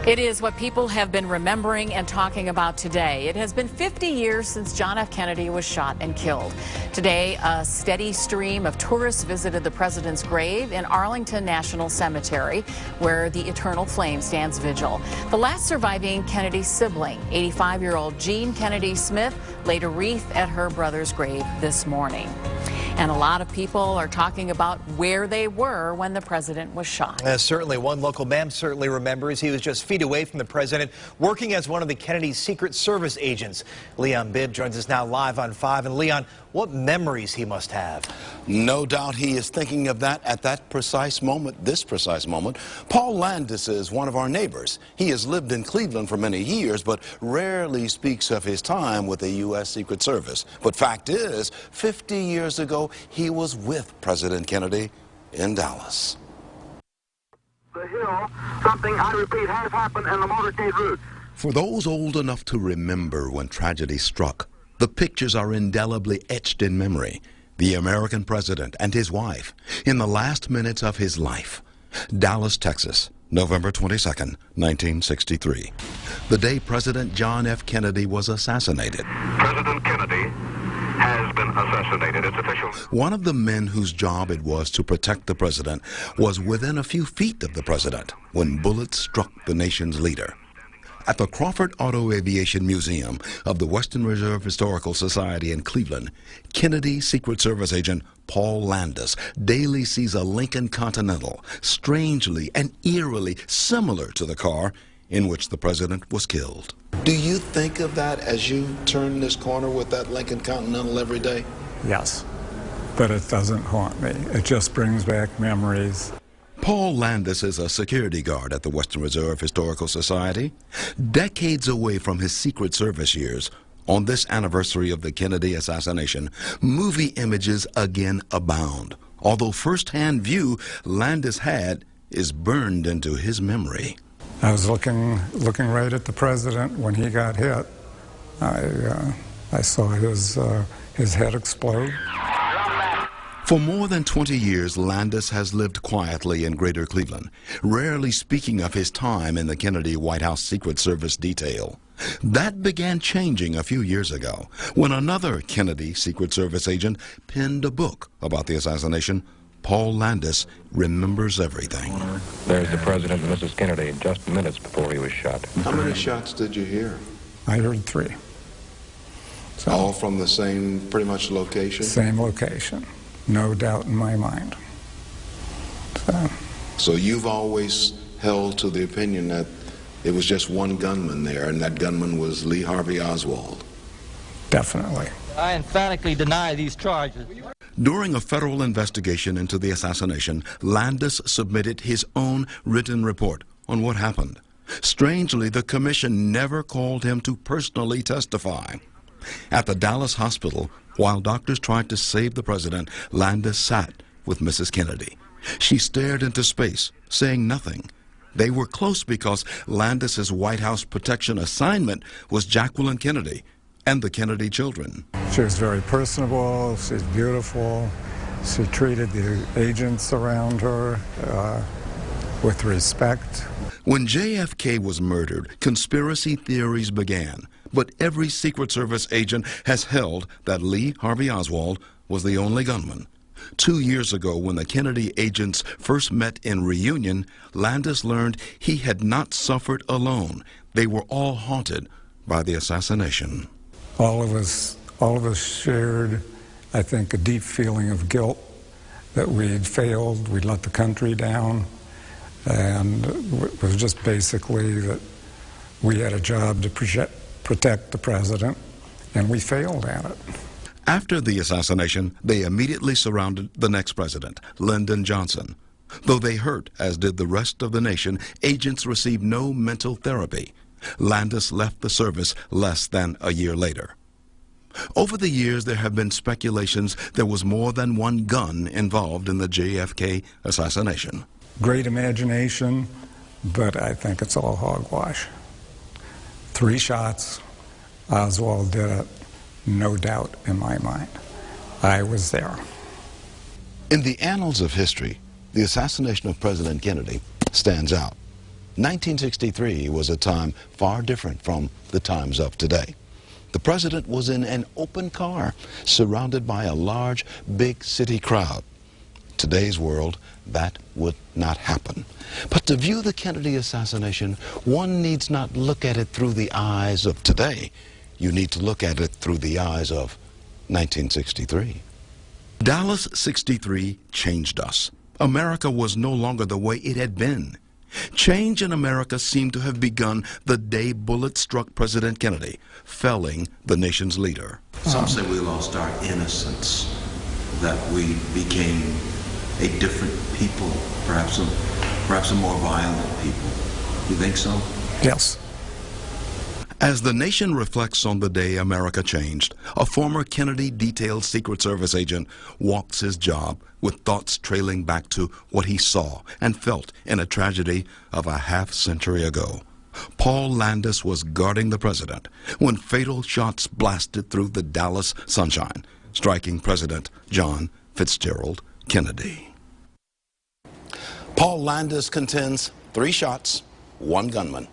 It is what people have been remembering and talking about today. It has been 50 years since John F. Kennedy was shot and killed. Today, a steady stream of tourists visited the president's grave in Arlington National Cemetery, where the Eternal Flame stands vigil. The last surviving Kennedy sibling, 85-year-old Jean Kennedy Smith, laid a wreath at her brother's grave this morning. And a lot of people are talking about where they were when the president was shot. Certainly, one local man certainly remembers he was just feet away from the president, working as one of the Kennedy's Secret Service agents. Leon Bibb joins us now live on 5. And Leon, what memories he must have. No doubt he is thinking of that at that precise moment, this precise moment. Paul Landis is one of our neighbors. He has lived in Cleveland for many years, but rarely speaks of his time with the U.S. Secret Service. But fact is, 50 years ago, he was with President Kennedy in Dallas. The hill, something, I repeat, has happened in the motorcade route. For those old enough to remember when tragedy struck, the pictures are indelibly etched in memory. The American president and his wife in the last minutes of his life. Dallas, Texas, November 22nd, 1963. The day President John F. Kennedy was assassinated. President Kennedy has been assassinated. It's official. One of the men whose job it was to protect the president was within a few feet of the president when bullets struck the nation's leader. At the Crawford Auto Aviation Museum of the Western Reserve Historical Society in Cleveland, Kennedy Secret Service agent Paul Landis daily sees a Lincoln Continental, strangely and eerily similar to the car in which the president was killed. Do you think of that as you turn this corner with that Lincoln Continental every day? Yes, but it doesn't haunt me. It just brings back memories. Paul Landis is a security guard at the Western Reserve Historical Society. Decades away from his Secret Service years, on this anniversary of the Kennedy assassination, movie images again abound. Although first-hand view Landis had is burned into his memory. I was looking right at the president when he got hit. I saw his head explode. For more than 20 years, Landis has lived quietly in Greater Cleveland, rarely speaking of his time in the Kennedy White House Secret Service detail. That began changing a few years ago when another Kennedy Secret Service agent penned a book about the assassination. Paul Landis remembers everything. There's the President and Mrs. Kennedy just minutes before he was shot. How many shots did you hear? I heard 3. So, all from the same, pretty much, location? Same location. No doubt in my mind. So you've always held to the opinion that it was just one gunman there, and that gunman was Lee Harvey Oswald? Definitely. I emphatically deny these charges. During a federal investigation into the assassination, Landis submitted his own written report on what happened. Strangely, the commission never called him to personally testify. At the Dallas hospital, while doctors tried to save the president, Landis sat with Mrs. Kennedy. She stared into space, saying nothing. They were close because Landis's White House protection assignment was Jacqueline Kennedy and the Kennedy children. She was very personable. She's beautiful. She treated the agents around her with respect. When JFK was murdered, conspiracy theories began. But every Secret Service agent has held that Lee Harvey Oswald was the only gunman. 2 years ago, when the Kennedy agents first met in reunion, Landis learned he had not suffered alone. They were all haunted by the assassination. All of us shared, I think, a deep feeling of guilt that we'd failed, we'd let the country down, and it was just basically that we had a job to protect the president, and we failed at it. After the assassination, they immediately surrounded the next president, Lyndon Johnson. Though they hurt, as did the rest of the nation, agents received no mental therapy. Landis left the service less than a year later. Over the years, there have been speculations there was more than one gun involved in the JFK assassination. Great imagination, but I think it's all hogwash. 3 shots, Oswald did it, no doubt in my mind. I was there. In the annals of history, the assassination of President Kennedy stands out. 1963 was a time far different from the times of today. The president was in an open car, surrounded by a large, big city crowd. Today's world, that would not happen. But to view the Kennedy assassination, one needs not look at it through the eyes of today. You need to look at it through the eyes of 1963. Dallas 63 changed us. America was no longer the way it had been. Change in America seemed to have begun the day bullets struck President Kennedy, felling the nation's leader. Some say we lost our innocence, that we became a different people, perhaps a more violent people. You think so? Yes. As the nation reflects on the day America changed, a former Kennedy detailed Secret Service agent walks his job with thoughts trailing back to what he saw and felt in a tragedy of a half-century ago. Paul Landis was guarding the president when fatal shots blasted through the Dallas sunshine, striking President John Fitzgerald Kennedy. Paul Landis contends 3 shots, 1 gunman.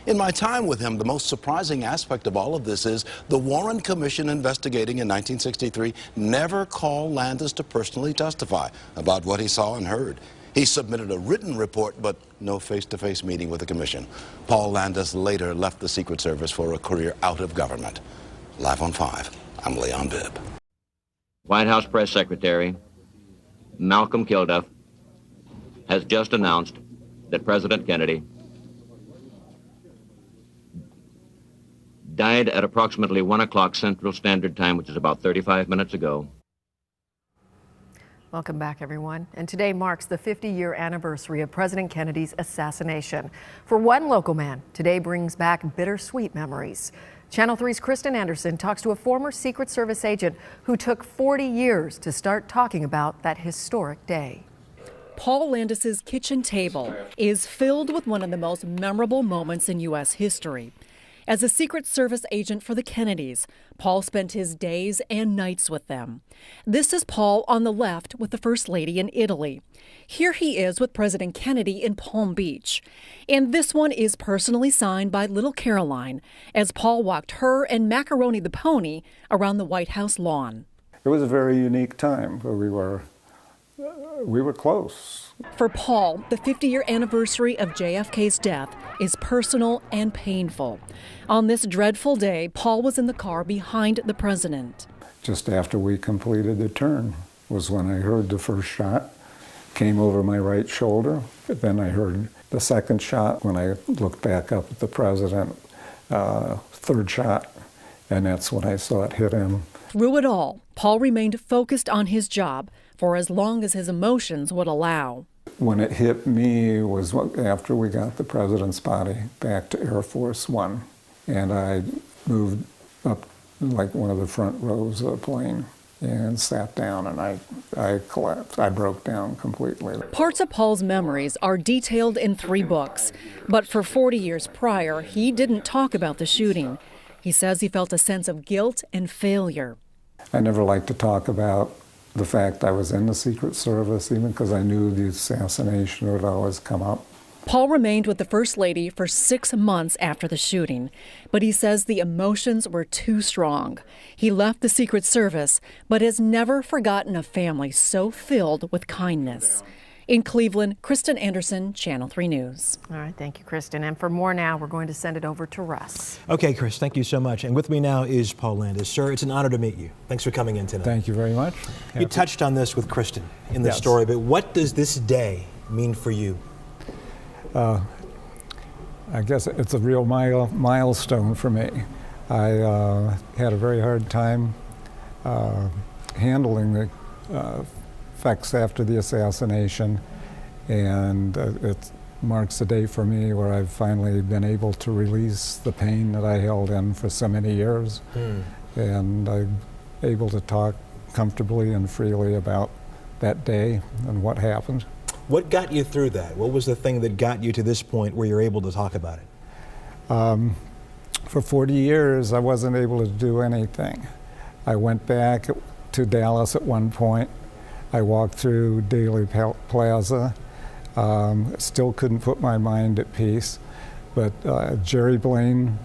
In my time with him, the most surprising aspect of all of this is the Warren Commission investigating in 1963 never called Landis to personally testify about what he saw and heard. He submitted a written report, but no face-to-face meeting with the commission. Paul Landis later left the Secret Service for a career out of government. Live on 5, I'm Leon Bibb. White House Press Secretary Malcolm Kilduff has just announced that President Kennedy died at approximately 1 o'clock Central Standard Time, which is about 35 minutes ago. Welcome back, everyone. And today marks the 50-year anniversary of President Kennedy's assassination. For one local man, today brings back bittersweet memories. Channel 3's Kristen Anderson talks to a former Secret Service agent who took 40 years to start talking about that historic day. Paul Landis's kitchen table is filled with one of the most memorable moments in U.S. history. As a Secret Service agent for the Kennedys, Paul spent his days and nights with them. This is Paul on the left with the First Lady in Italy. Here he is with President Kennedy in Palm Beach. And this one is personally signed by little Caroline as Paul walked her and Macaroni the pony around the White House lawn. It was a very unique time where we were close. For Paul, the 50-year anniversary of JFK's death is personal and painful. On this dreadful day, Paul was in the car behind the president. Just after we completed the turn was when I heard the first shot, came over my right shoulder. Then I heard the second shot when I looked back up at the president, third shot, and that's when I saw it hit him. Through it all, Paul remained focused on his job for as long as his emotions would allow. When it hit me was after we got the president's body back to Air Force One, and I moved up like one of the front rows of the plane and sat down, and I collapsed. I broke down completely. Parts of Paul's memories are detailed in 3 books, but for 40 years prior, he didn't talk about the shooting. He says he felt a sense of guilt and failure. I never liked to talk about the fact I was in the Secret Service, even because I knew the assassination would always come up. Paul remained with the First Lady for 6 months after the shooting, but he says the emotions were too strong. He left the Secret Service, but has never forgotten a family so filled with kindness. In Cleveland, Kristen Anderson, Channel 3 News. All right, thank you, Kristen. And for more now, we're going to send it over to Russ. Okay, Chris, thank you so much. And with me now is Paul Landis. Sir, it's an honor to meet you. Thanks for coming in tonight. Thank you very much. You touched on this with Kristen in the Yes. story, but what does this day mean for you? I guess it's a real milestone for me. I had a very hard time handling the effects after the assassination, and it marks a day for me where I've finally been able to release the pain that I held in for so many years, and I'm able to talk comfortably and freely about that day and what happened. What got you through that? What was the thing that got you to this point where you're able to talk about it? For 40 years, I wasn't able to do anything. I went back to Dallas at one point. I walked through Daley Plaza. Still couldn't put my mind at peace. But Jerry Blaine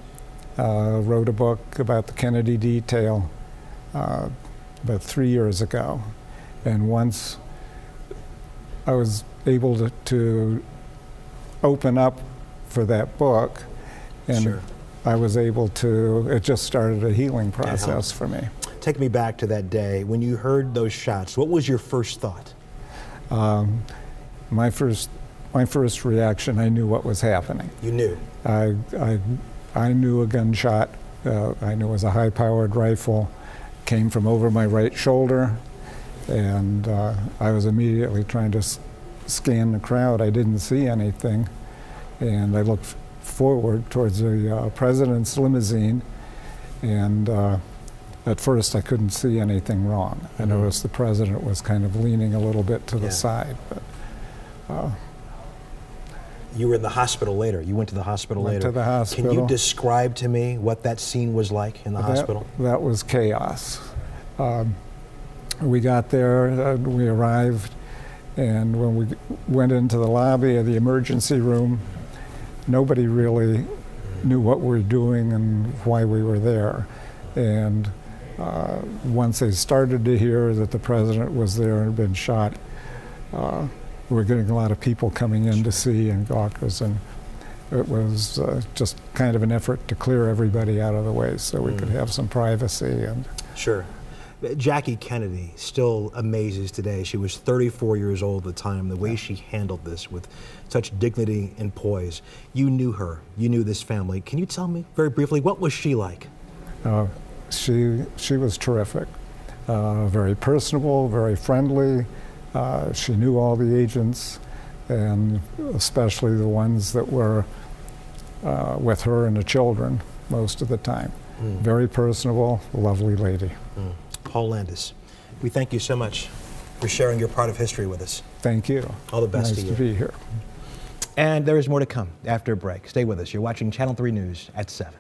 wrote a book about the Kennedy detail about 3 years ago. And once I was able to open up for that book, and Sure. I was able to, it just started a healing process for me. Take me back to that day. When you heard those shots, what was your first thought? My first reaction, I knew what was happening. You knew? I knew a gunshot. I knew it was a high-powered rifle. Came from over my right shoulder, and I was immediately trying to scan the crowd. I didn't see anything, and I looked forward towards the president's limousine, and at first I couldn't see anything wrong. I noticed the president was kind of leaning a little bit to the side. But, you were in the hospital later. You went to the hospital went later. to the hospital. Can you describe to me what that scene was like in the hospital? That was chaos. We got there, we arrived, and when we went into the lobby of the emergency room, nobody really knew what we were doing and why we were there. And once they started to hear that the president was there and had been shot, we were getting a lot of people coming in to see and gawkers, and it was just kind of an effort to clear everybody out of the way so we could have some privacy. And Sure. Jackie Kennedy still amazes today. She was 34 years old at the time. The way she handled this with such dignity and poise. You knew her. You knew this family. Can you tell me very briefly, what was she like? She was terrific. Very personable, very friendly. She knew all the agents, and especially the ones that were with her and the children most of the time. Very personable, lovely lady. Paul Landis, we thank you so much for sharing your part of history with us. Thank you. All the best nice to you. to be here. And there is more to come after a break. Stay with us. You're watching Channel 3 News at 7.